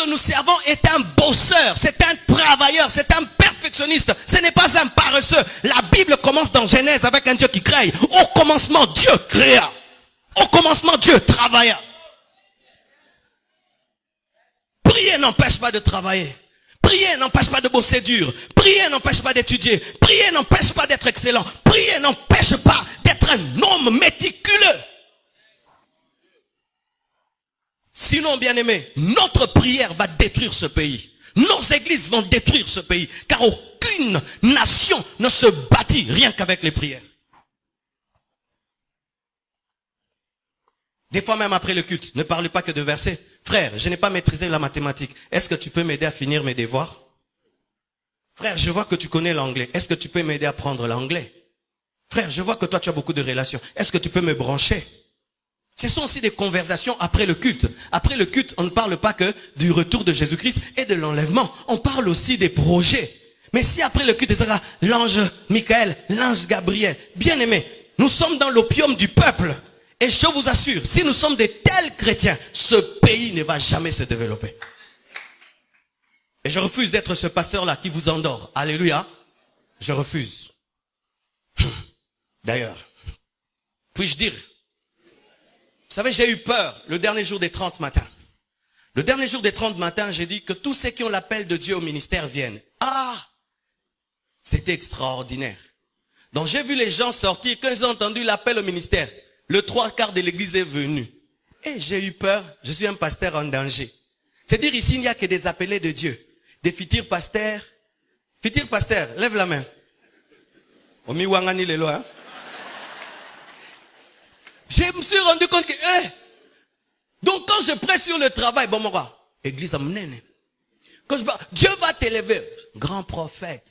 que nous servons est un bosseur, c'est un travailleur, c'est un perfectionniste. Ce n'est pas un paresseux. La Bible commence dans Genèse avec un Dieu qui crée. Au commencement, Dieu créa. Au commencement, Dieu travailla. Prier n'empêche pas de travailler. Prier n'empêche pas de bosser dur. Prier n'empêche pas d'étudier. Prier n'empêche pas d'être excellent. Prier n'empêche pas d'être un homme méticuleux. Sinon, bien-aimé, notre prière va détruire ce pays. Nos églises vont détruire ce pays. Car aucune nation ne se bâtit rien qu'avec les prières. Des fois même après le culte, ne parle pas que de versets. Frère, je n'ai pas maîtrisé la mathématique. Est-ce que tu peux m'aider à finir mes devoirs? Frère, je vois que tu connais l'anglais. Est-ce que tu peux m'aider à apprendre l'anglais? Frère, je vois que toi tu as beaucoup de relations. Est-ce que tu peux me brancher? Ce sont aussi des conversations après le culte. Après le culte, on ne parle pas que du retour de Jésus-Christ et de l'enlèvement. On parle aussi des projets. Mais si après le culte, il sera l'ange Michael, l'ange Gabriel, bien aimé, nous sommes dans l'opium du peuple. Et je vous assure, si nous sommes de tels chrétiens, ce pays ne va jamais se développer. Et je refuse d'être ce pasteur-là qui vous endort. Alléluia. Je refuse. D'ailleurs, puis-je dire, vous savez, j'ai eu peur le dernier jour des 30 matins. Le dernier jour des 30 matins, j'ai dit que tous ceux qui ont l'appel de Dieu au ministère viennent. Ah! C'était extraordinaire. Donc j'ai vu les gens sortir, quand ils ont entendu l'appel au ministère, le 3/4 de l'église est venu. Et j'ai eu peur, je suis un pasteur en danger. C'est-à-dire ici, il n'y a que des appelés de Dieu. Des futurs pasteurs. Futurs pasteurs, lève la main. Omi wangani lelo, hein? Je me suis rendu compte que, donc quand je prêche sur le travail, bon, mon gars, église amène. Quand je parle, Dieu va t'élever. Grand prophète.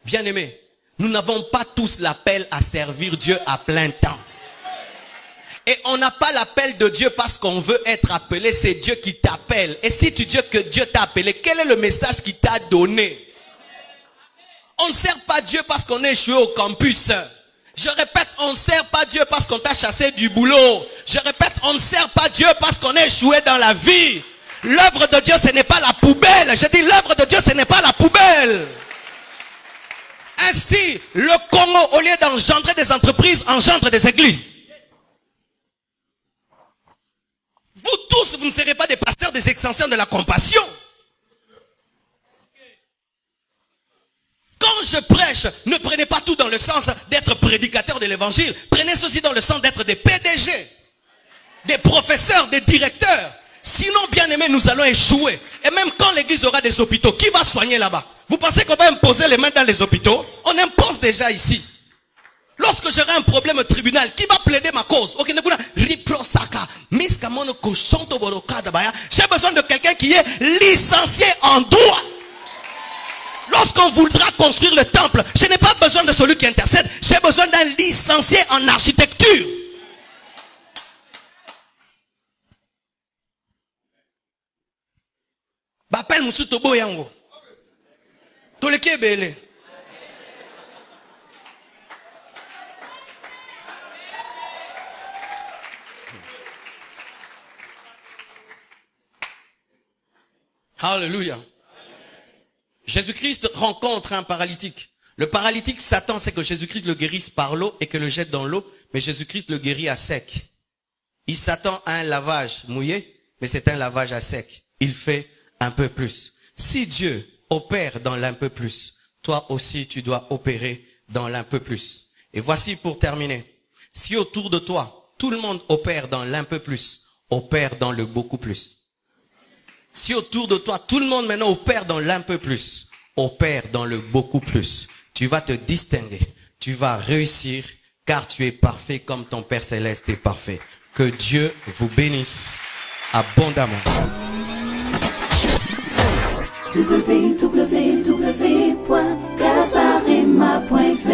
Bien aimé, nous n'avons pas tous l'appel à servir Dieu à plein temps. Et on n'a pas l'appel de Dieu parce qu'on veut être appelé, c'est Dieu qui t'appelle. Et si tu dis que Dieu t'a appelé, quel est le message qu'il t'a donné? On ne sert pas Dieu parce qu'on est échoué au campus. Je répète, on ne sert pas Dieu parce qu'on t'a chassé du boulot. Je répète, on ne sert pas Dieu parce qu'on est échoué dans la vie. L'œuvre de Dieu, ce n'est pas la poubelle. Je dis, l'œuvre de Dieu, ce n'est pas la poubelle. Ainsi, le Congo, au lieu d'engendrer des entreprises, engendre des églises. Vous tous, vous ne serez pas des pasteurs des extensions de la compassion. Quand je prêche, ne prenez pas tout dans le sens d'être prédicateur de l'évangile. Prenez ceci dans le sens d'être des PDG, des professeurs, des directeurs. Sinon, bien aimé, nous allons échouer. Et même quand l'église aura des hôpitaux, qui va soigner là-bas? Vous pensez qu'on va imposer les mains dans les hôpitaux? On impose déjà ici. Lorsque j'aurai un problème au tribunal, qui va plaider ma cause? J'ai besoin de quelqu'un qui est licencié en droit. Lorsqu'on voudra construire le temple, je n'ai pas besoin de celui qui intercède. J'ai besoin d'un licencié en architecture. Bapel Musutobo Yango. Toleke Bele. Alléluia. Jésus-Christ rencontre un paralytique. Le paralytique s'attend, c'est que Jésus-Christ le guérisse par l'eau et que le jette dans l'eau, mais Jésus-Christ le guérit à sec. Il s'attend à un lavage mouillé, mais c'est un lavage à sec. Il fait un peu plus. Si Dieu opère dans l'un peu plus, toi aussi tu dois opérer dans l'un peu plus. Et voici pour terminer. Si autour de toi, tout le monde opère dans l'un peu plus, opère dans le beaucoup plus. Si autour de toi, tout le monde maintenant opère dans l'un peu plus, opère dans le beaucoup plus, tu vas te distinguer, tu vas réussir, car tu es parfait comme ton Père Céleste est parfait. Que Dieu vous bénisse abondamment. www.casarema.fr